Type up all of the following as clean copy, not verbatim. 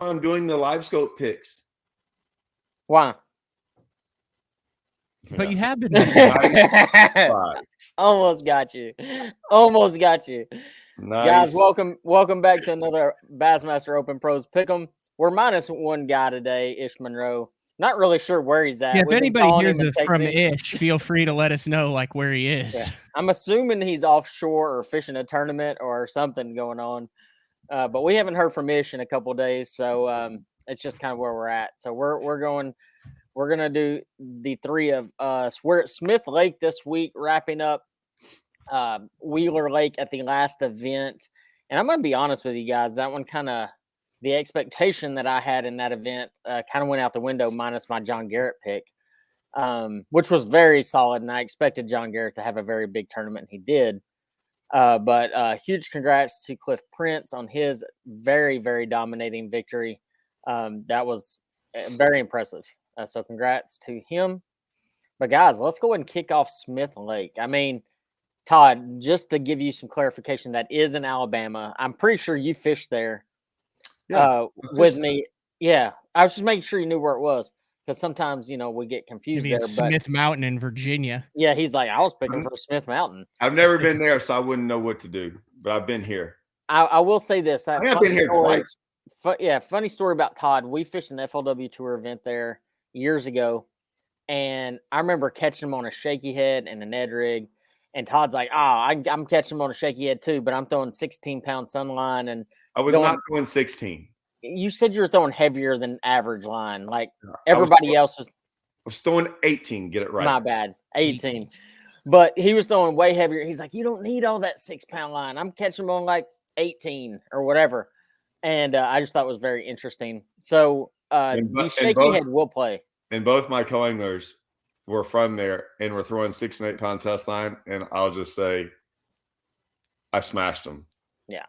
on doing the live scope picks. Why? But you have been Almost got you. Almost got you. Nice. Guys, welcome back to another Bassmaster Open Pros Pick'em. We're -1 guy today, Ish Monroe. Not really sure where he's at. Yeah, if anybody hears this from Ish, feel free to let us know like where he is. Yeah. I'm assuming he's offshore or fishing a tournament or something going on. But we haven't heard from Ish in a couple of days, so it's just kind of where we're at. So we're gonna do the three of us. We're at Smith Lake this week, wrapping up Wheeler Lake at the last event. And I'm gonna be honest with you guys, that one kind of, the expectation that I had in that event kind of went out the window, minus my John Garrett pick, which was very solid. And I expected John Garrett to have a very big tournament, and he did. But huge congrats to Cliff Prince on his very, very dominating victory. That was very impressive. So congrats to him. But guys, let's go ahead and kick off Smith Lake. I mean, Todd, just to give you some clarification, that is in Alabama. I'm pretty sure you fished there with me. Yeah, I was just making sure you knew where it was, because sometimes, we get confused there. Smith Mountain in Virginia. Yeah, he's like, I was picking for Smith Mountain. I've never been there, so I wouldn't know what to do, but I've been here. I will say this. I've been here twice. Funny story about Todd. We fished an FLW Tour event there years ago, and I remember catching him on a shaky head and a Ned rig. And Todd's like, I'm catching him on a shaky head too, but I'm throwing 16-pound sunline. And I was not throwing 16. You said you were throwing heavier than average line. Like everybody else was. I was throwing 18. Get it right. My bad. 18. But he was throwing way heavier. He's like, you don't need all that 6-pound line. I'm catching him on like 18 or whatever. And I just thought it was very interesting. So the shaky head will play. And both my co-anglers were from there and were throwing 6 and 8 pound test line, and I'll just say I smashed them. Yeah.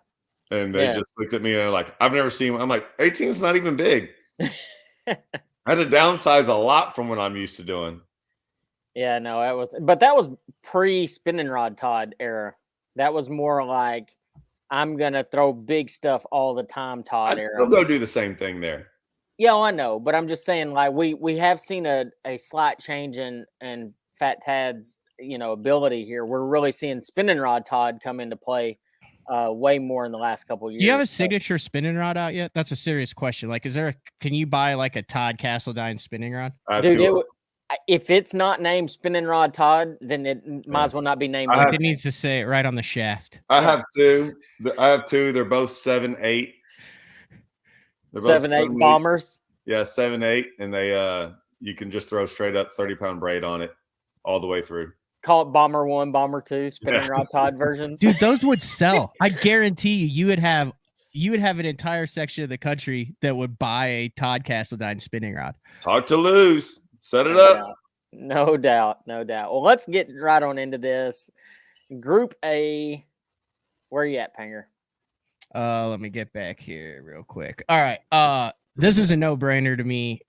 And they just looked at me and they're like, I've never seen one. I'm like, 18 is not even big. I had to downsize a lot from what I'm used to doing. Yeah, no, that was pre-spinning rod Todd era. That was more like, I'm gonna throw big stuff all the time, Todd. I'd still go do the same thing there. Yeah, I know, but I'm just saying, like, we have seen a slight change in Fat Tad's ability here. We're really seeing spinning rod Todd come into play way more in the last couple of years. Do you have a signature spinning rod out yet? That's a serious question. Like, can you buy like a Todd Castledine spinning rod? Dude, if it's not named spinning rod Todd, then it might as well not be named. It needs to say it right on the shaft. I have two. They're both 7.8. 7.8 bombers. Yeah, 7.8, and they you can just throw straight up 30-pound braid on it all the way through. Call it Bomber 1, Bomber 2, spinning rod Todd versions. Dude, those would sell. I guarantee you would have an entire section of the country that would buy a Todd Castledine spinning rod. Talk to lose. Set it up. No doubt. Well, let's get right on into this. Group A. Where are you at, Panger? Let me get back here real quick. All right. This is a no-brainer to me.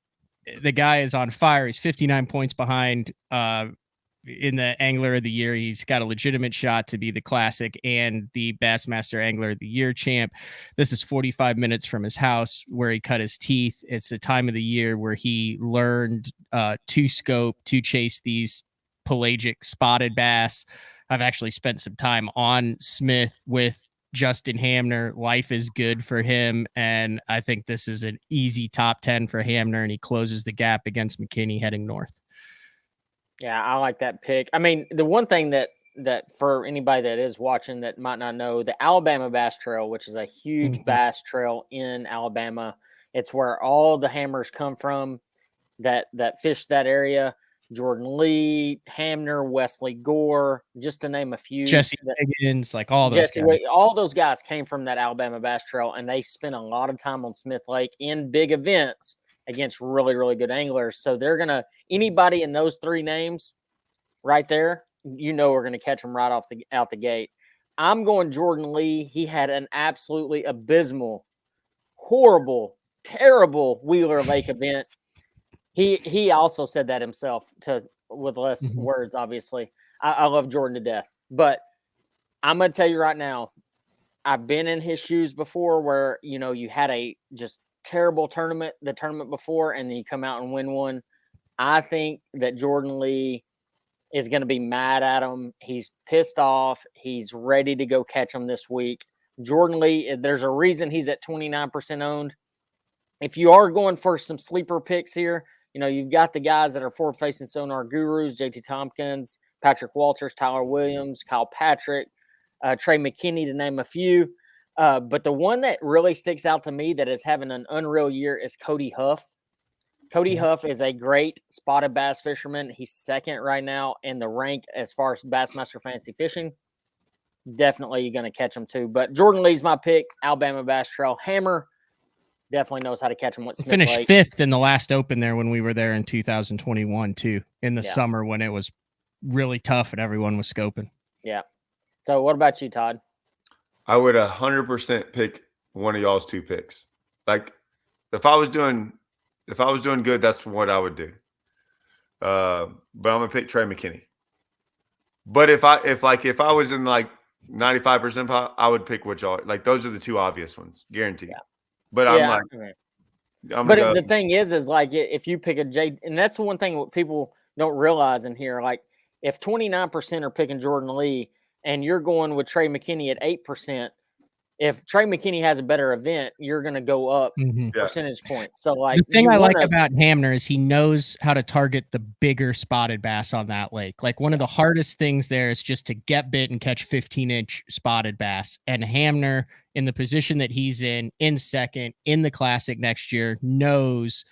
The guy is on fire. He's 59 points behind in the Angler of the Year. He's got a legitimate shot to be the Classic and the Bassmaster Angler of the Year champ. This is 45 minutes from his house where he cut his teeth. It's the time of the year where he learned to scope, to chase these pelagic spotted bass. I've actually spent some time on Smith with Justin Hamner. Life is good for him, and I think this is an easy top 10 for Hamner, and he closes the gap against McKinney heading north. Yeah, I like that pick. I mean, the one thing that for anybody that is watching that might not know, the Alabama Bass Trail, which is a huge bass trail in Alabama, it's where all the hammers come from that fish that area. Jordan Lee, Hamner, Wesley Gore, just to name a few. Jesse Higgins, like all those guys. All those guys came from that Alabama Bass Trail, and they spent a lot of time on Smith Lake in big events against really, really good anglers. So they're going to – anybody in those three names right there, we're going to catch them right out the gate. I'm going Jordan Lee. He had an absolutely abysmal, horrible, terrible Wheeler Lake event. He also said that himself with less words, obviously. I love Jordan to death. But I'm going to tell you right now, I've been in his shoes before where, you had a just terrible tournament the tournament before, and then you come out and win one. I think that Jordan Lee is going to be mad at him. He's pissed off. He's ready to go catch him this week. Jordan Lee, there's a reason he's at 29% owned. If you are going for some sleeper picks here, you've got the guys that are forward-facing sonar gurus, JT Tompkins, Patrick Walters, Tyler Williams, Kyle Patrick, Trey McKinney, to name a few. But the one that really sticks out to me that is having an unreal year is Cody Huff. Cody Huff is a great spotted bass fisherman. He's second right now in the rank as far as Bassmaster Fantasy Fishing. Definitely you're going to catch him too. But Jordan Lee's my pick. Alabama Bass Trail Hammer definitely knows how to catch him with Smith finished Lake. 5th in the last open there when we were there in 2021 too, in the summer when it was really tough and everyone was scoping. Yeah. So what about you, Todd? I would 100% pick one of y'all's 2 picks. Like if I was doing good, that's what I would do. But I'm gonna pick Trey McKinney. But if I was in like 95%, I would pick what y'all like. Those are the 2 obvious ones, guaranteed. Yeah. But the thing is like if you pick a J, and that's the one thing what people don't realize in here. Like if 29% are picking Jordan Lee and you're going with Trey McKinney at 8%, if Trey McKinney has a better event, you're going to go up percentage points. So like the thing I like about Hamner is he knows how to target the bigger spotted bass on that lake. Like one of the hardest things there is just to get bit and catch 15-inch spotted bass. And Hamner, in the position that he's in second in the Classic next year, knows,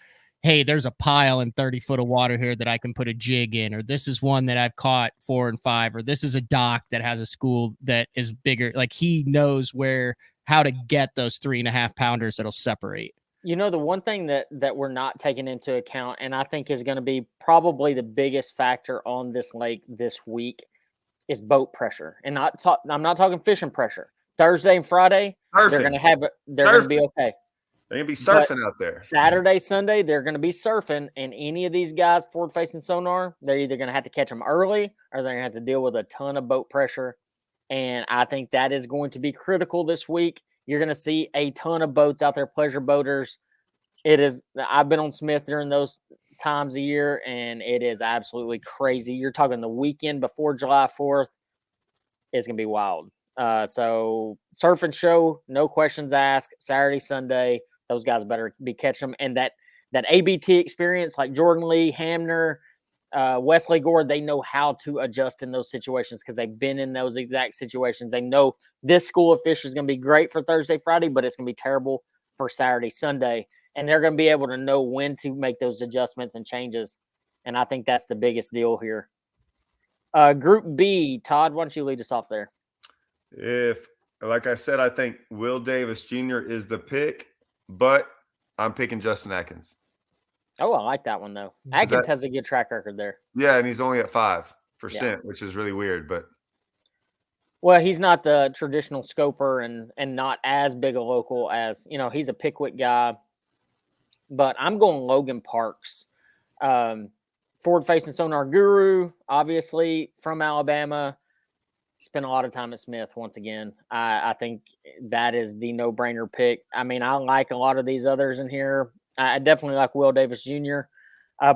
hey, there's a pile in 30 foot of water here that I can put a jig in, or this is one that I've caught 4 and 5, or this is a dock that has a school that is bigger. Like he knows how to get those 3.5 pounders that'll separate. The one thing that we're not taking into account, and I think is going to be probably the biggest factor on this lake this week, is boat pressure. And I'm not talking fishing pressure. Thursday and Friday, they're going to be okay. They're going to be surfing out there. Saturday, Sunday, they're going to be surfing, and any of these guys forward-facing sonar, they're either going to have to catch them early or they're going to have to deal with a ton of boat pressure. And I think that is going to be critical this week. You're going to see a ton of boats out there, pleasure boaters. I've been on Smith during those times a year, and it is absolutely crazy. You're talking the weekend before July 4th. It's going to be wild. So surf and show, no questions asked, Saturday, Sunday. Those guys better be catching them. And that ABT experience, like Jordan Lee, Hamner, Wesley Gore, they know how to adjust in those situations because they've been in those exact situations. They know this school of fish is going to be great for Thursday, Friday, but it's going to be terrible for Saturday, Sunday. And they're going to be able to know when to make those adjustments and changes. And I think that's the biggest deal here. Group B, Todd, why don't you lead us off there? Like I said, I think Will Davis Jr. is the pick, but I'm picking Justin Atkins. Oh, I like that one, though. Atkins has a good track record there. Yeah, and he's only at 5%, which is really weird. But well, he's not the traditional scoper and not as big a local as, he's a Pickwick guy. But I'm going Logan Parks. Forward-facing sonar guru, obviously, from Alabama. Spent a lot of time at Smith once again. I think that is the no-brainer pick. I mean, I like a lot of these others in here. I definitely like Will Davis Jr.,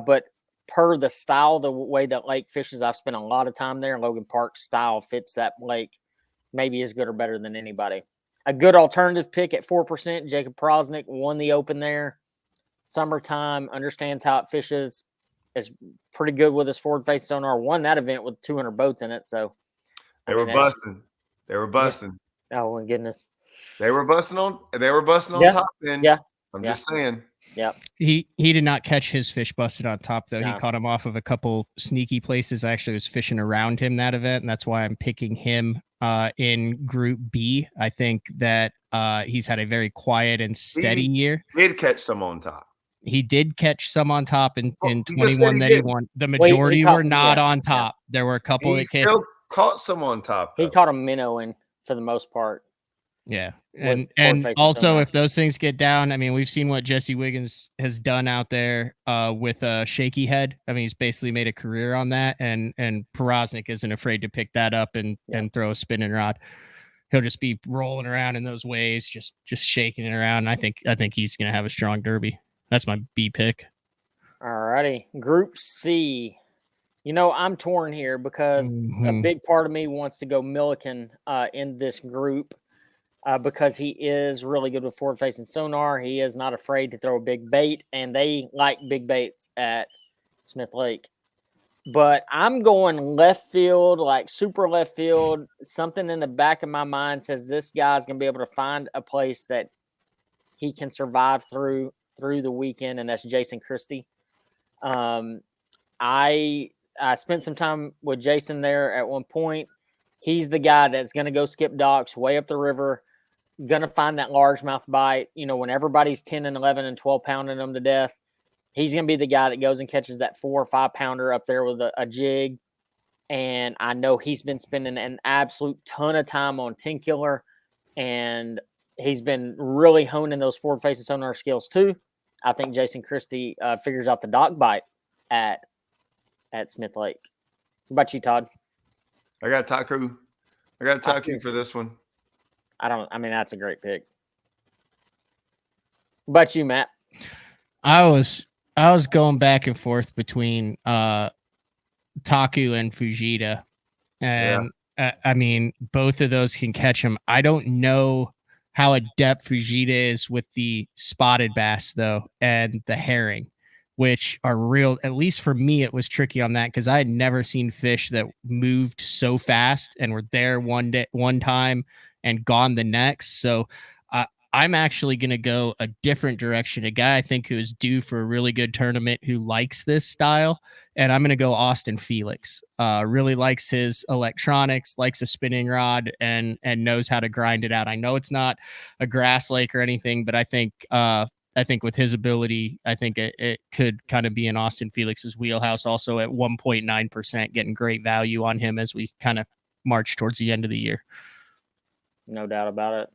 but per the style, the way that lake fishes, I've spent a lot of time there. Logan Park's style fits that lake maybe as good or better than anybody. A good alternative pick at 4%, Jacob Prosnick won the Open there. Summertime, understands how it fishes, is pretty good with his forward-facing sonar. Won that event with 200 boats in it, so. They were busting. Oh my goodness. They were busting on top end. Yeah. I'm just saying. Yeah. He did not catch his fish busted on top though. No. He caught him off of a couple sneaky places. I actually was fishing around him that event, and that's why I'm picking him in Group B. I think that he's had a very quiet and steady year. He did catch some on top. He did catch some on top in 21 that he won. The majority were not on top. There were a couple that caught some on top. He caught a minnow in for the most part. Yeah. And also if those things get down, I mean, we've seen what Jesse Wiggins has done out there with a shaky head. I mean, he's basically made a career on that, and Porosnik isn't afraid to pick that up and throw a spinning rod. he'll just be rolling around in those waves, just shaking it around. I think he's going to have a strong Derby. That's my B pick. All righty. Group C. I'm torn here because a big part of me wants to go Milliken in this group because he is really good with forward-facing sonar. He is not afraid to throw a big bait, and they like big baits at Smith Lake. But I'm going left field, like super left field. Something in the back of my mind says this guy's going to be able to find a place that he can survive through the weekend, and that's Jason Christie. I spent some time with Jason there at one point. He's the guy that's going to go skip docks way up the river, going to find that largemouth bite. When everybody's 10 and 11 and 12 pounding them to death, he's going to be the guy that goes and catches that 4 or 5 pounder up there with a jig. And I know he's been spending an absolute ton of time on 10 killer, and he's been really honing those forward-facing sonar skills too. I think Jason Christie figures out the dock bite at Smith Lake. What about you, Todd? I got Taku. I got Taku for this one. That's a great pick. What about you, Matt? I was going back and forth between Taku and Fujita, and both of those can catch him. I don't know how adept Fujita is with the spotted bass though, and the herring, which are real. At least for me, it was tricky on that because I had never seen fish that moved so fast and were there one time and gone the next. So I'm actually going to go a different direction. A guy I think who is due for a really good tournament who likes this style. And I'm going to go Austin Felix. Really likes his electronics, likes a spinning rod, and knows how to grind it out. I know it's not a grass lake or anything, but I think with his ability, I think it could kind of be in Austin Felix's wheelhouse. Also at 1.9%, getting great value on him as we kind of march towards the end of the year. No doubt about it.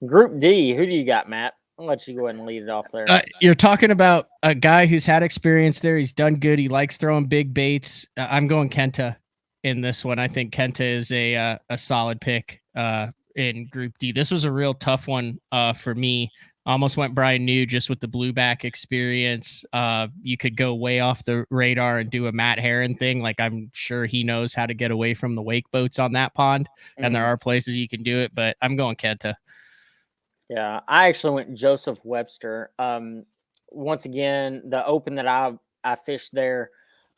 Group D, who do you got, Matt? I'll let you go ahead and lead it off there. You're talking about a guy who's had experience there. He's done good. He likes throwing big baits. I'm going Kenta in this one. I think Kenta is a solid pick in Group D. This was a real tough one for me. Almost went Brian New just with the blueback experience. You could go way off the radar and do a Matt Herron thing. Like I'm sure he knows how to get away from the wake boats on that pond. And there are places you can do it, but I'm going Kenta. Yeah, I actually went Joseph Webster. Once again, the open that I fished there,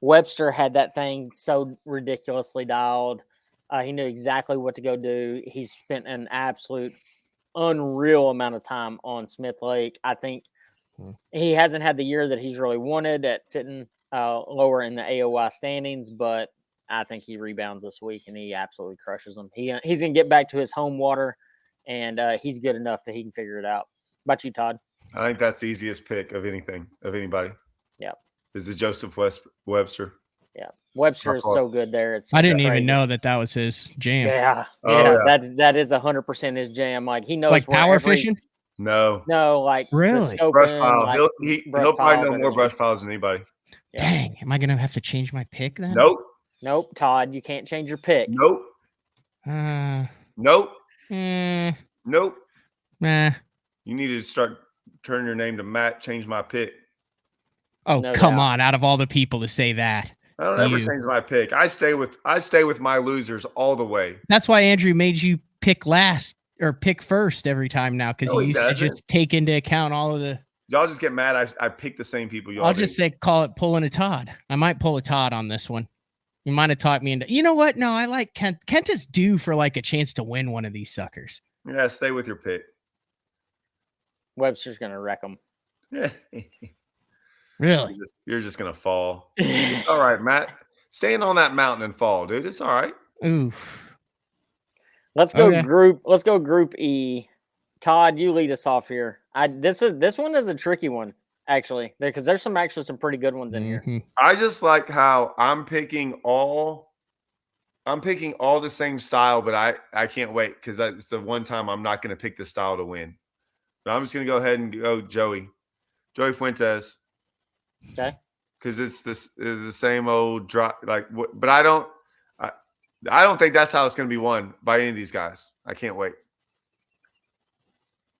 Webster had that thing so ridiculously dialed. He knew exactly what to go do. He spent an absolute unreal amount of time on Smith Lake. I think he hasn't had the year that he's really wanted at sitting lower in the AOY standings, but I think he rebounds this week and he absolutely crushes them. He's going to get back to his home water, and he's good enough that he can figure it out. How about you, Todd? I think that's the easiest pick of anybody. Yeah. Is it Joseph Webster? Yeah. Webster is so good there. I didn't even know that was his jam. Yeah. That is 100% his jam. Like he knows like power fishing. No, like really brush pile. Like he'll probably know more brush piles than anybody. Yeah. Dang, am I gonna have to change my pick then? Nope, Todd, you can't change your pick. Nope. Nope. Nope. Nah. You need to turn your name to Matt. Change my pick. Oh, no come on! Out of all the people to say that, I don't ever change my pick. I stay with my losers all the way. That's why Andrew made you pick last or pick first every time now, because you used to just take into account all of the. Y'all just get mad. I pick the same people. I'll just say call it pulling a Todd. I might pull a Todd on this one. You might have talked me into. You know what? No, I like Kent. Kent is due for like a chance to win one of these suckers. Yeah, stay with your pick. Webster's gonna wreck them. Yeah. Really? You're just gonna fall. All right, Matt. Stand on that mountain and fall, dude. It's all right. Oof. Let's go Group E. Todd, you lead us off here. This one is a tricky one, actually, because there's some pretty good ones in here. I just like how I'm picking all the same style, but I can't wait because it's the one time I'm not going to pick the style to win. But I'm just going to go ahead and go Joey Fuentes. Okay. Because it's the same old drop, but I don't. I don't think that's how it's going to be won by any of these guys. I can't wait.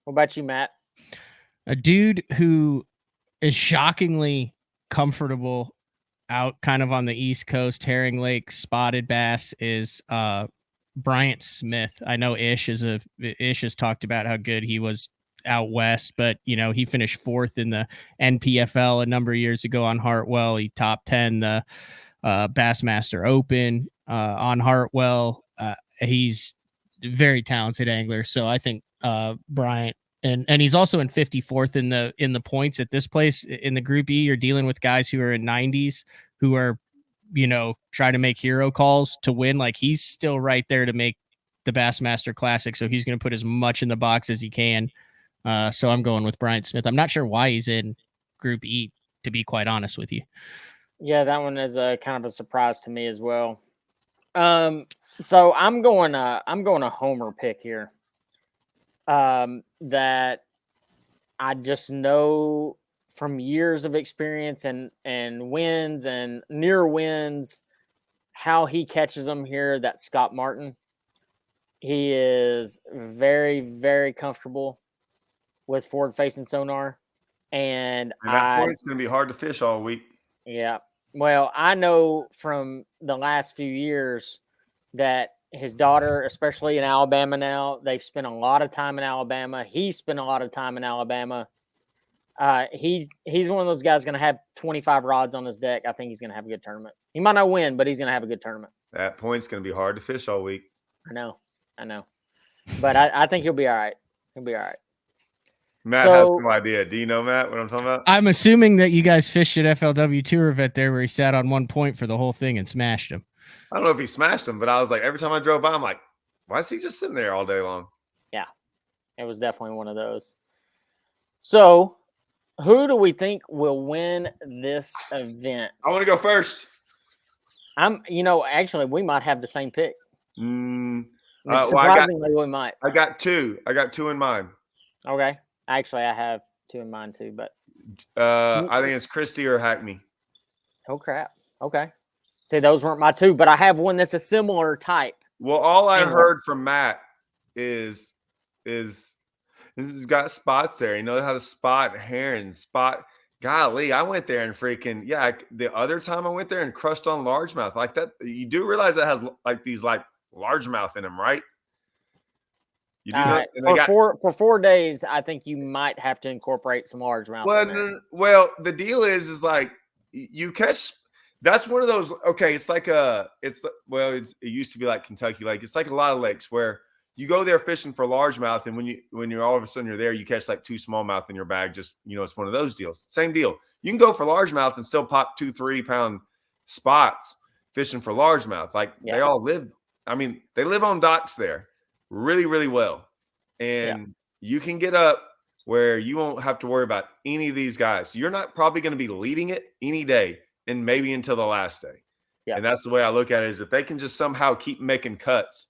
What about you, Matt? A dude who is shockingly comfortable out kind of on the East Coast, Herring Lake spotted bass is Bryant Smith. I know Ish has talked about how good he was out west, but he finished 4th in the NPFL a number of years ago on Hartwell. He top 10 the Bassmaster Open on Hartwell. He's a very talented angler, so I think Bryant, and he's also in 54th in the points at this place in the Group E. You're dealing with guys who are in 90s who are trying to make hero calls to win. Like, he's still right there to make the Bassmaster Classic, so he's going to put as much in the box as he can. So I'm going with Bryant Smith. I'm not sure why he's in Group E, to be quite honest with you. Yeah, that one is a kind of a surprise to me as well. So I'm going a homer pick here. That I just know from years of experience and wins and near wins how he catches them here. That's Scott Martin. He is very, very comfortable with forward-facing sonar, and that point's going to be hard to fish all week. Yeah. Well, I know from the last few years that his daughter, especially in Alabama now, they've spent a lot of time in Alabama. He's spent a lot of time in Alabama. He's one of those guys going to have 25 rods on his deck. I think he's going to have a good tournament. He might not win, but he's going to have a good tournament. That point's going to be hard to fish all week. I know. But I think he'll be all right. Matt has no idea. Do you know, Matt, what I'm talking about? I'm assuming that you guys fished at FLW Tour event there where he sat on 1 point for the whole thing and smashed him. I don't know if he smashed him, but I was like, every time I drove by, I'm like, why is he just sitting there all day long? Yeah, it was definitely one of those. So, who do we think will win this event? I want to go first. Actually, we might have the same pick. Surprisingly, we might. I got two in mind. Okay. Actually, I have 2 in mind too, but I think it's Christie or Hackney. Oh crap! Okay, see, those weren't my 2, but I have one that's a similar type. Well, all I heard from Matt is he's got spots there. He knows how to spot herring, spot. Golly, I went there and freaking the other time I went there and crushed on largemouth like that. You do realize it has like these like largemouth in them, right? You do for 4 days, I think you might have to incorporate some largemouth. Well, the deal is like you catch. That's one of those. Okay, it's like it used to be like Kentucky Lake. It's like a lot of lakes where you go there fishing for largemouth, and when you're all of a sudden you're there, you catch like 2 smallmouth in your bag. Just it's one of those deals. Same deal. You can go for largemouth and still pop 2-3 pound spots fishing for largemouth. Like they all live. I mean, they live on docks there. Really, really well. And you can get up where you won't have to worry about any of these guys. You're not probably going to be leading it any day and maybe until the last day. Yeah. And that's the way I look at it, is if they can just somehow keep making cuts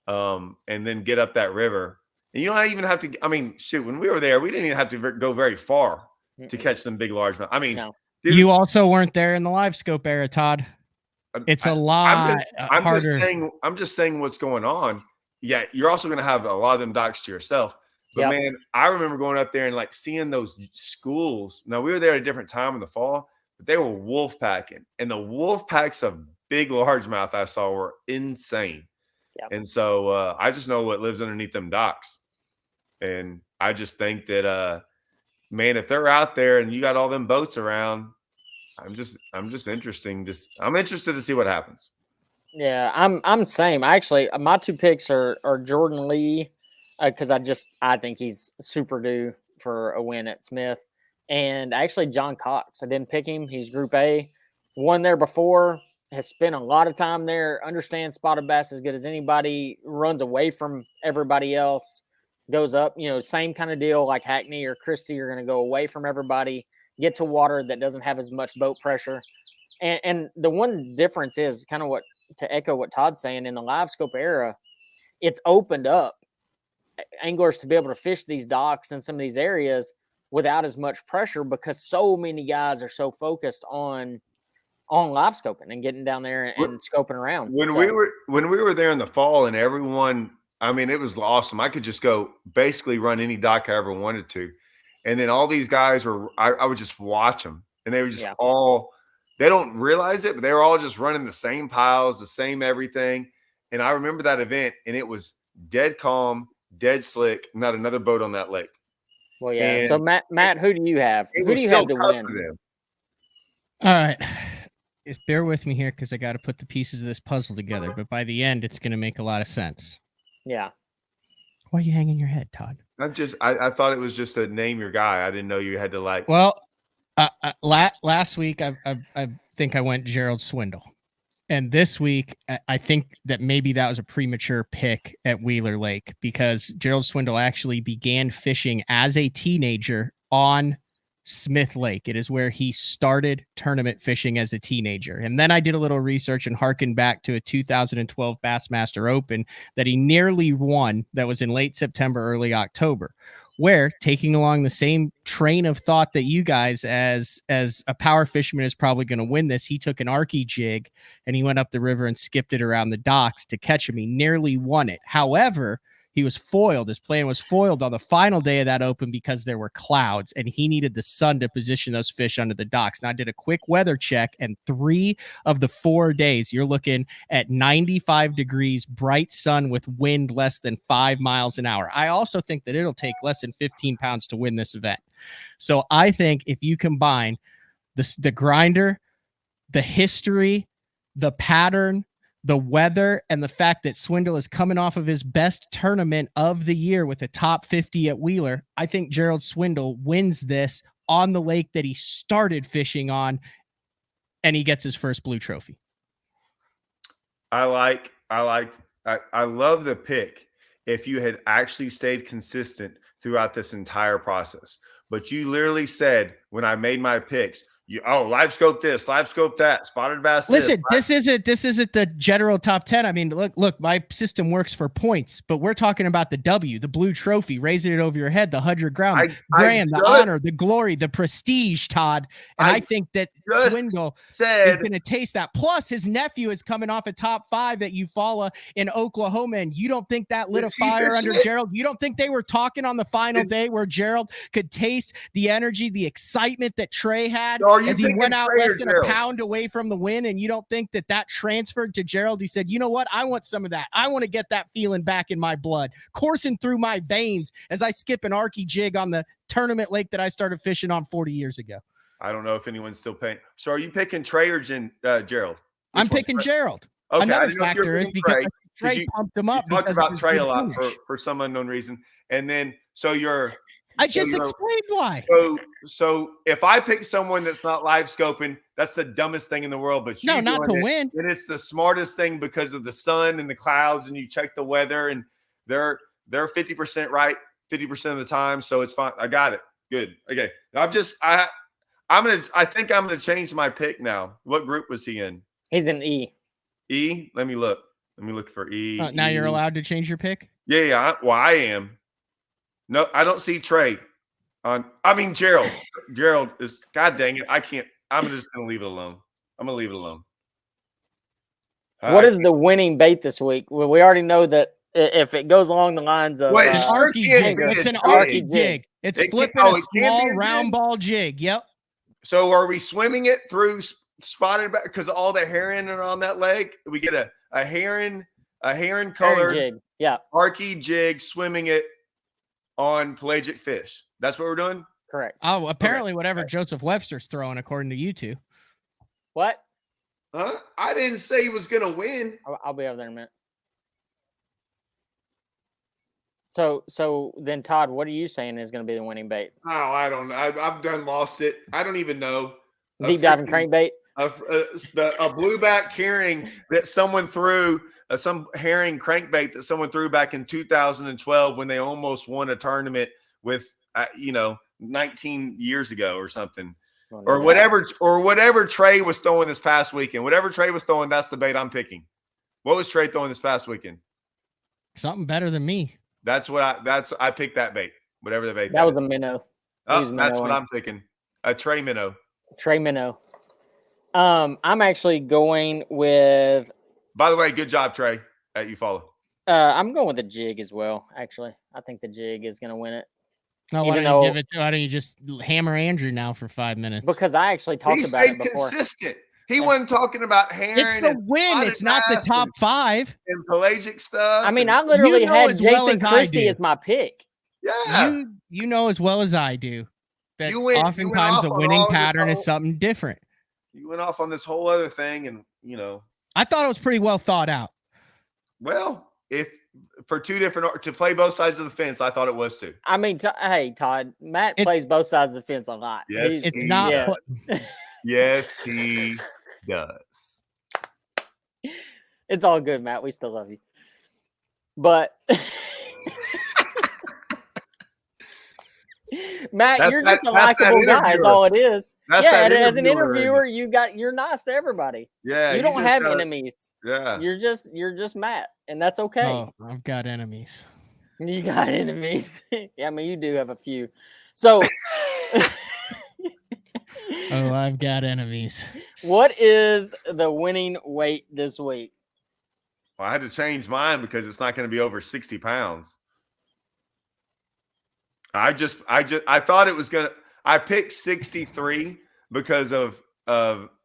and then get up that river. And you don't even have to, when we were there, we didn't even have to go very far to catch some big largemouth. Dude, you also weren't there in the live scope era, Todd. It's a lot harder. I'm just saying what's going on. Yeah, you're also going to have a lot of them docks to yourself. But, man, I remember going up there and, like, seeing those schools. Now, we were there at a different time in the fall, but they were wolf packing. And the wolf packs of big largemouth I saw were insane. Yep. And so I just know what lives underneath them docks. And I just think that, man, if they're out there and you got all them boats around, I'm interested. I'm interested to see what happens. Yeah, I'm same. Actually, my 2 picks are Jordan Lee, because I think he's super due for a win at Smith, and actually John Cox. I didn't pick him. He's Group A, won there before, has spent a lot of time there, understands spotted bass as good as anybody, runs away from everybody else, goes up. Same kind of deal like Hackney or Christie. You're going to go away from everybody, get to water that doesn't have as much boat pressure, and the one difference is kind of to echo what Todd's saying, in the live scope era, it's opened up anglers to be able to fish these docks in some of these areas without as much pressure, because so many guys are so focused on on live scoping and getting down there and scoping around. When we were there in the fall, and everyone, I mean, it was awesome. I could just go basically run any dock I ever wanted to, and then all these guys were. I would just watch them, and they were just all. They don't realize it, but they were all just running the same piles, the same everything. And I remember that event, and it was dead calm, dead slick, not another boat on that lake. Well, yeah. And so Matt, who do you have? Who do you have to win? All right. Just bear with me here because I got to put the pieces of this puzzle together. But by the end, it's going to make a lot of sense. Yeah. Why are you hanging your head, Todd? I thought it was just a name your guy. I didn't know you had to like. Well, last week I think I went Gerald Swindle, and this week I think that maybe that was a premature pick at Wheeler Lake because Gerald Swindle actually began fishing as a teenager on Smith Lake. It is where he started tournament fishing as a teenager. And then I did a little research and harkened back to a 2012 Bassmaster Open that he nearly won. That was in late September, early October, where, taking along the same train of thought that you guys as a power fisherman is probably going to win this, he took an Arky jig and he went up the river and skipped it around the docks to catch him. He nearly won it. However, he was foiled. His plan was foiled on the final day of that Open because there were clouds and he needed the sun to position those fish under the docks. Now I did a quick weather check, and 3 of the 4 days you're looking at 95 degrees, bright sun with wind less than 5 miles an hour. I also think that it'll take less than 15 pounds to win this event. So I think if you combine the grinder, the history, the pattern, the weather, and the fact that Swindle is coming off of his best tournament of the year with a top 50 at Wheeler, I think Gerald Swindle wins this on the lake that he started fishing on, and he gets his first blue trophy. I love the pick if you had actually stayed consistent throughout this entire process. But you literally said when I made my picks, live scope this, live scope that, spotted bass. Listen, this isn't the general top 10. I mean, look, my system works for points, but we're talking about the W, the blue trophy, raising it over your head, the 100 grand, the honor, the glory, the prestige, Todd. And I think that Swindle is going to taste that. Plus, his nephew is coming off a top 5 that you follow in Oklahoma, and you don't think that lit a fire under Gerald? You don't think they were talking on the final day where Gerald could taste the energy, the excitement that Trey had? As he went out less than a pound away from the win, and you don't think that transferred to Gerald? He said, you know what? I want some of that. I want to get that feeling back in my blood, coursing through my veins as I skip an Arky jig on the tournament lake that I started fishing on 40 years ago. I don't know if anyone's still paying. So are you picking Trey or Gerald? I'm picking Gerald. Okay, another factor is because Trey pumped him up. You talked about Trey a lot for some unknown reason. And then, I just explained why. So if I pick someone that's not live scoping, that's the dumbest thing in the world. But not to win. And it's the smartest thing because of the sun and the clouds, and you check the weather, and they're 50% right 50% of the time. So it's fine. I got it. Good. Okay. I think I'm gonna change my pick now. What group was he in? He's in E. E. Let me look for E. Now you're allowed to change your pick. Yeah. I am. No, I don't see Trey Gerald. Gerald is, God dang it. I can't. I'm just going to leave it alone. I'm going to leave it alone. What is the winning bait this week? Well, we already know that if it goes along the lines of it's an Arky jig. It's an Arky jig. It's flipping a small round ball jig. Yep. So are we swimming it through spotted back because all the herring are on that lake? We get a heron colored jig. Yeah. Arky jig, swimming it on pelagic fish. That's what we're doing? Correct. Oh, apparently whatever Joseph Webster's throwing, according to you two. What? Huh? I didn't say he was going to win. I'll be over there in a minute. So then, Todd, what are you saying is going to be the winning bait? Oh, I don't know. I've done lost it. I don't even know. Deep diving crankbait? A blueback herring that someone threw, some herring crankbait that someone threw back in 2012 when they almost won a tournament with, 19 years ago or something. Or whatever Trey was throwing this past weekend. Whatever Trey was throwing, that's the bait I'm picking. What was Trey throwing this past weekend? Something better than me. I picked that bait. Whatever the bait. That was a minnow. Oh, that's what I'm thinking. A Trey minnow. Trey minnow. I'm actually going with. By the way, good job, Trey. At you follow. I'm going with the jig as well. Actually, I think the jig is going to win it. No, why Even don't you though- give it? Why don't you just hammer Andrew now for 5 minutes? Because I actually talked He about stayed it before. consistent. He wasn't talking about herring. it's the and win. spotted It's not the bass top 5. and pelagic stuff. I mean, and- I literally You know had as well Jason as I Christie do. as my pick. yeah. You know as well as I do that You went oftentimes off a on winning all this pattern is whole- something different. You went off on this whole other thing, and I thought it was pretty well thought out. well, if for two different to play both sides of the fence, I thought it was too. I mean, hey, Todd, Matt It- plays both sides of the fence a lot. Yes, He's- It's He not. yeah. Yes, he does. It's all good, Matt. We still love you. But Matt, That's you're that- just a that's that likable guy. That's interviewer. all it is. That's Yeah, that as an interviewer. interviewer, you're nice to everybody. Yeah, You don't just have gotta- enemies. Yeah, You're just Matt, and that's okay. Oh, I've got enemies. You got enemies. Yeah, I mean, you do have a few. So, Oh, I've got enemies. what is the winning weight this week? well, I had to change mine because it's not going to be over 60 pounds. I thought it was gonna. I picked 63 because of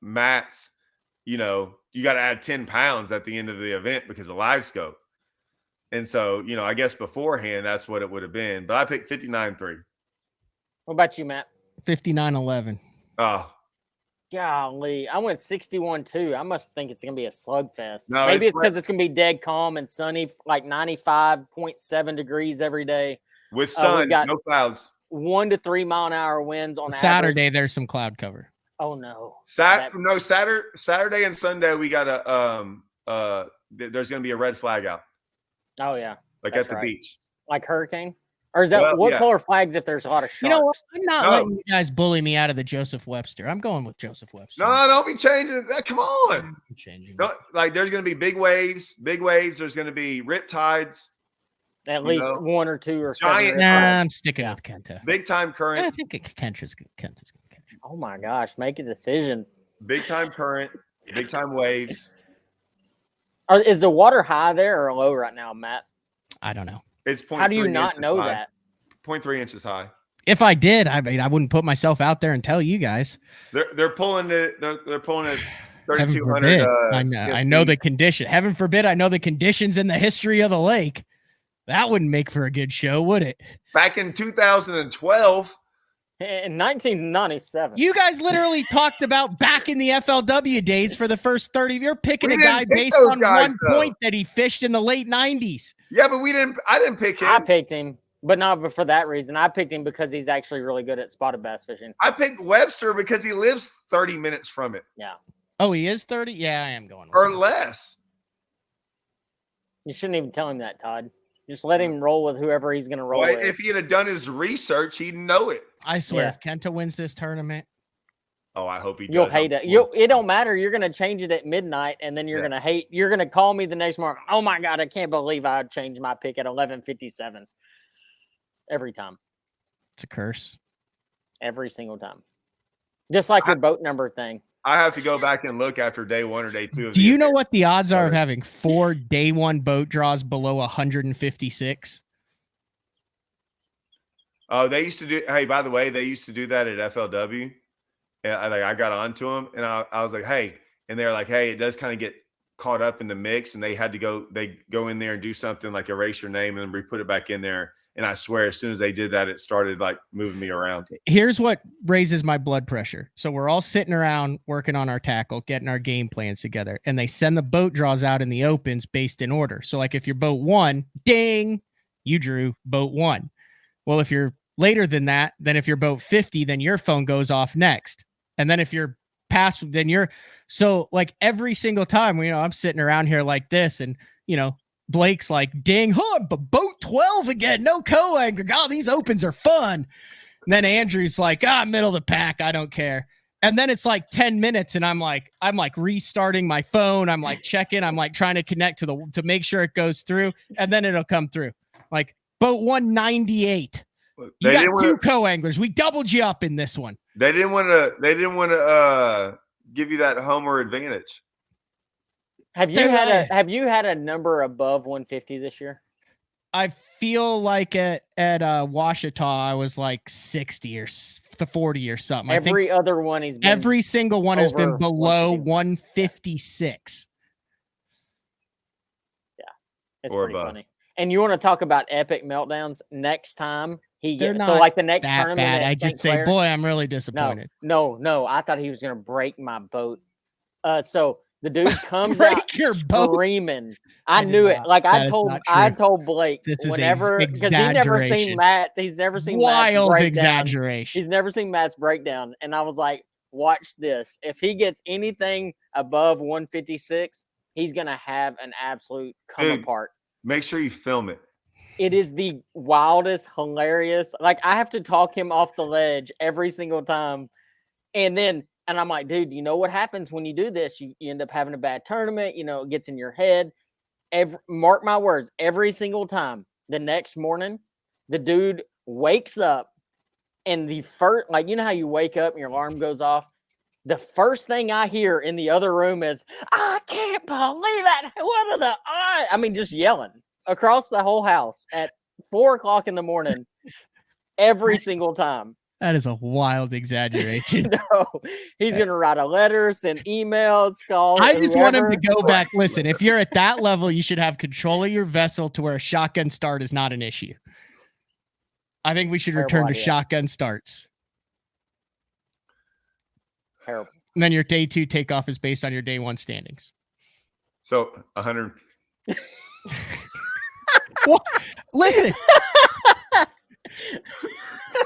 Matt's. You got to add 10 pounds at the end of the event because of live scope. And so, I guess beforehand, that's what it would have been. But I picked 59.3. What about you, Matt? 59.11. Oh, Golly, I went 61-2. I must think it's gonna be a slugfest. No, Maybe it's it's because it's gonna be dead calm and sunny, like 95.7 degrees every day. with we've sun, got- no clouds. 1 to 3 mile an hour winds on average. Saturday, there's some cloud cover. Oh no. Saturday and Sunday we got there's going to be a red flag out, Oh yeah. like That's at the right. beach. Like hurricane? Or is that Well, what yeah. color flags if there's a lot of sharks? You know what? I'm not No. letting you guys bully me out of the Joseph Webster. I'm going with Joseph Webster. No, don't be changing that. Come on. I'm changing. Don't, like there's going to be big waves. There's going to be rip tides, At least know, 1 or 2 or giant- 7. Nah, I'm sticking Yeah. with Kenta. big time I current, think Kenta's good. Kenta's good. Oh my gosh, make a decision. big time current, big time waves. Is the water high there or low right now, Matt? I don't know. It's 0.3 How do you not inches know high. that? 0.3 inches high. If I did, I mean, I wouldn't put myself out there and tell you guys. They're pulling it. They're pulling it. Heaven 3,200. forbid. I know the condition. Heaven forbid. I know the conditions in the history of the lake. That wouldn't make for a good show, would it? Back in 2012. In 1997. You guys literally talked about back in the FLW days for the first 30. You're picking We a didn't guy pick based those on guys, one though. point that he fished in the late 90s. Yeah, but I didn't pick him. I picked him, but not for that reason. I picked him because he's actually really good at spotted bass fishing. I picked Webster because he lives 30 minutes from it Yeah. Oh, he is 30? Yeah, I am going with or him. less. You shouldn't even tell him that, Todd. Just let him roll with whoever he's going to roll Well, with. if he had done his research, he'd know it. I swear, Yeah. if Kenta wins this tournament, Oh, I hope he does. You'll hate it. It don't matter. You're going to change it at midnight, and then you're Yeah. going to hate. You're going to call me the next morning. Oh my God, I can't believe I changed my pick at 11:57. Every time, it's a curse. every single time. Just like your boat number thing. I have to go back and look after day 1 or day 2. Of Do the you know event. what the odds are of Sorry. having 4 day 1 boat draws below 156? Oh, they used to do. Hey, by the way, they used to do that at FLW. And I got onto them, and I was like, hey, and they're like, hey, it does kind of get caught up in the mix, and they had to go. They go in there and do something like erase your name and then re-put it back in there. And I swear, as soon as they did that, it started like moving me around. Here's what raises my blood pressure. So we're all sitting around working on our tackle, getting our game plans together, and they send the boat draws out in the opens based in order. So like if you're boat 1, ding, you drew boat 1. Well, if you're later than that, then if you're boat 50, then your phone goes off next. And then if you're past, then you're so like every single time, I'm sitting around here like this, and Blake's like, ding, but boat 12 again, no co-angler. God, these opens are fun. And then Andrew's like, middle of the pack, I don't care. And then it's like 10 minutes, and I'm like restarting my phone. I'm like checking. I'm like trying to connect to make sure it goes through, and then it'll come through. Like boat 198. You They got didn't two want to. co-anglers. We doubled you up in this one. They didn't want to give you that homer advantage. Have you had a number above 150 this year? I feel like at Washita, I was like 60 or 40 or something. Every other one he's been every single one has been over below 150. 156. Yeah, it's Or pretty above. funny. And you want to talk about epic meltdowns next time he They're gets not so like the next that tournament. bad. at I St. just say, Clair- boy, I'm really disappointed. No. I thought he was gonna break my boat. So the dude comes Break out your boat? screaming. I I did knew it. not. Like That I is told not I true. told Blake This is whenever because he's never seen exaggeration. Matt. He's never seen Matt's Wild breakdown. exaggeration. He's never seen Matt's breakdown. And I was like, watch this. If he gets anything above 156, he's gonna have an absolute come Dude. apart. Make sure you film it. It is the wildest, hilarious. Like I have to talk him off the ledge every single time. And I'm like, dude, you know what happens when you do this? You end up having a bad tournament, it gets in your head. Mark my words, every single time. The next morning, the dude wakes up and the first, like, you know how you wake up and your alarm goes off? The first thing I hear in the other room is, I can't believe that. What are the odds? I mean, just yelling across the whole house at 4:00 in the morning every single time. That is a wild exaggeration. No, he's going to write a letter, send emails, call. I just want him whoever. to go back. Listen, if you're at that level, you should have control of your vessel to where a shotgun start is not an issue. I think we should Terrible return to idea. shotgun starts. Terrible. And then your day 2 takeoff is based on your day 1 standings. So 100. Well, listen.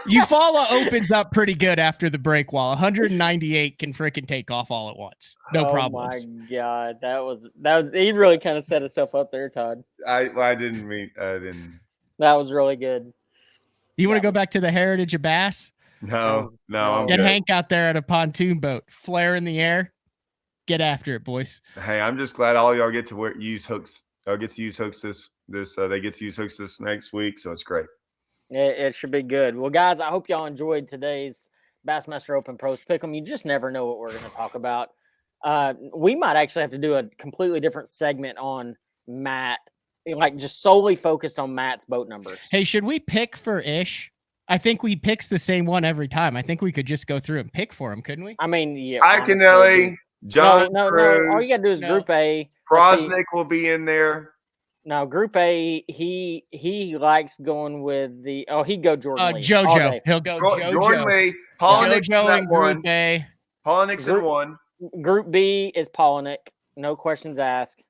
Eufaula opens up pretty good after the break wall. 198 can freaking take off all at once. No problems. Oh my God. That was he really kind of set himself up there, Todd. I didn't. That was really good. You want to go back to the heritage of bass? No. I'm Get good. Hank out there at a pontoon boat, flare in the air. Get after it, boys. Hey, I'm just glad all y'all get to use hooks. Y'all get to use hooks this. They get to use hooks this next week, so it's great. It should be good. Well, guys, I hope y'all enjoyed today's Bassmaster Open Pros Pick'em. You just never know what we're going to talk about. We might actually have to do a completely different segment on Matt, like just solely focused on Matt's boat numbers. Hey, should we pick for Ish? I think we picks the same one every time. I think we could just go through and pick for him, couldn't we? I mean, yeah. Iconelli, John No. Cruz, All you got to do is Group A. Prosnick will be in there. Now, Group A, he likes going with the. Oh, he'd go Jordan Lee. all JoJo. day. He'll go Jordan JoJo. Lee, Polinick's in JoJo that and one. Group A. Polinick's in one. Group B is Polinick. No questions asked.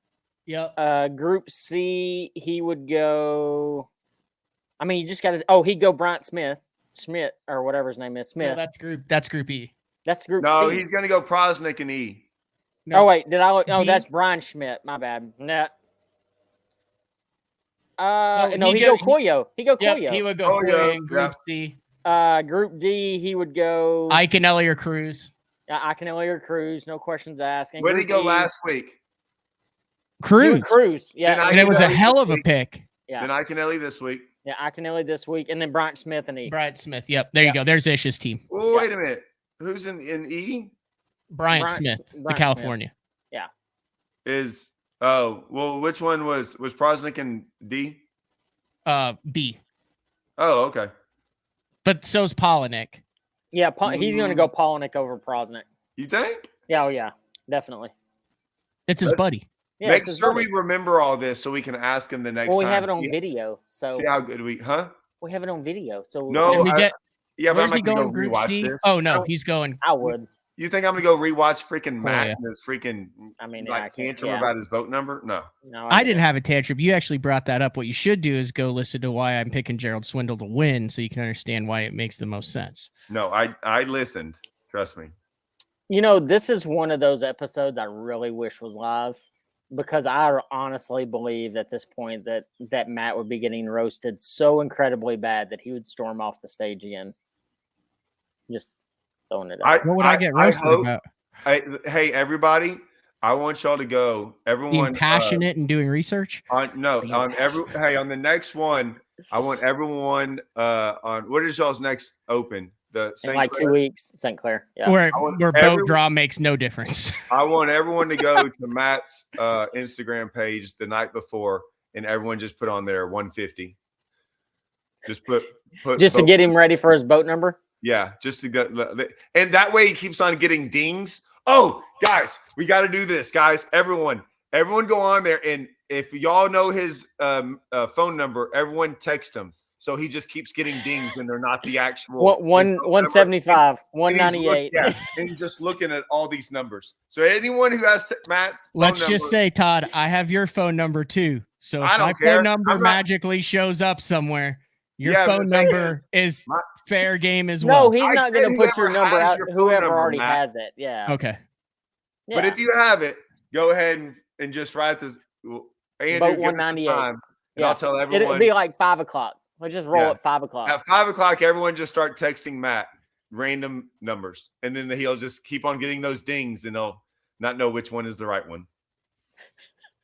Yep. Group C, he would go. I mean, you just got to. Oh, he'd go Bryant Schmidt, or whatever his name is. Smith. No, that's Group E. That's Group No, C. he's going to go Prosnick and E. No. Oh wait, did I look? Oh, B? that's Brian Schmidt. My bad. Nah. No, he'd go Koyo. He'd go Yep, Koyo. he would go Koyo, in Group C. Group D, he would go Iconelli or Cruz. Iconelli or Cruz. No questions asked. And Where did he Group go E, last week? Cruz. Cruz. Yeah. Then And it was a Iconelli hell of a this week. pick. Yeah. Then Iconelli this week. Yeah, Iconelli this week, and then Bryant Smith and E. Bryant Smith. Yep. There you go. There's Ish's team. Oh, wait a minute. Who's in E? Bryant Smith, the Bryant California. Which one was Prosnick and D? B. Oh, okay. But so's Polinick. Yeah, he's going to go Polinick over Prosnick. You think? Yeah, oh yeah, definitely. It's his buddy. Yeah, Make it's his sure buddy. we remember all this so we can ask him the next Well, we time. have it on video, so See how good we have it on video. So No, Can we get, yeah, but where's I'm he not going going, to Group rewatch C? this. Oh, no, he's going. I would. You think I'm going to go rewatch freaking Matt yeah. and his freaking I mean, like tantrum about his boat number? No. No, I didn't have a tantrum. You actually brought that up. What you should do is go listen to why I'm picking Gerald Swindle to win so you can understand why it makes the most sense. No, I listened. Trust me. This is one of those episodes I really wish was live because I honestly believe at this point that Matt would be getting roasted so incredibly bad that he would storm off the stage again. Just throwing it out. What would I get roasted about? Hey, everybody! I want y'all to go. Everyone, Being passionate and doing research. on the next one, I want everyone on what is y'all's next open? the In St. like Clair. 2 weeks, St. Clair. Yeah. Where want boat everyone- draw makes no difference. I want everyone to go to Matt's Instagram page the night before, and everyone just put on there 150. Just put Just to boat- get him ready for his boat number. Yeah, just to get, and that way he keeps on getting dings. Oh, guys, we got to do this, guys. Everyone go on there, and if y'all know his phone number, everyone text him. So he just keeps getting dings when they're not the actual 175, And he's 198. and he's just looking at all these numbers. So anyone who has Matt's phone Let's number, just say, Todd, I have your phone number too. So if I don't my care. phone number I'm not- magically shows up somewhere, your Yeah, phone the thing number is my- fair game as No, well. he's I not said going to put your whoever number has out. your phone Whoever number, already Matt. has it. Yeah. Okay. Yeah. But if you have it, go ahead and just write this. Boat Andrew, give us the 198. time, and Yeah. I'll tell It'll everyone. be like 5 o'clock. Let's just roll Yeah. at 5 o'clock. At 5 o'clock, everyone just start texting Matt random numbers, and then he'll just keep on getting those dings, and he'll not know which one is the right one.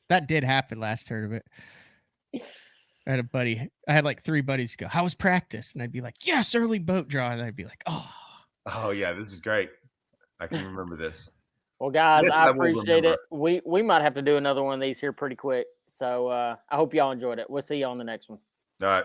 That did happen last tournament. I had like 3 buddies go, "How was practice?" And I'd be like, "Yes, early boat draw." And I'd be like, "Oh." Oh yeah, this is great. I can remember this. Well, guys, This I I will appreciate remember. it. We might have to do another one of these here pretty quick. So I hope y'all enjoyed it. We'll see you on the next one. All right.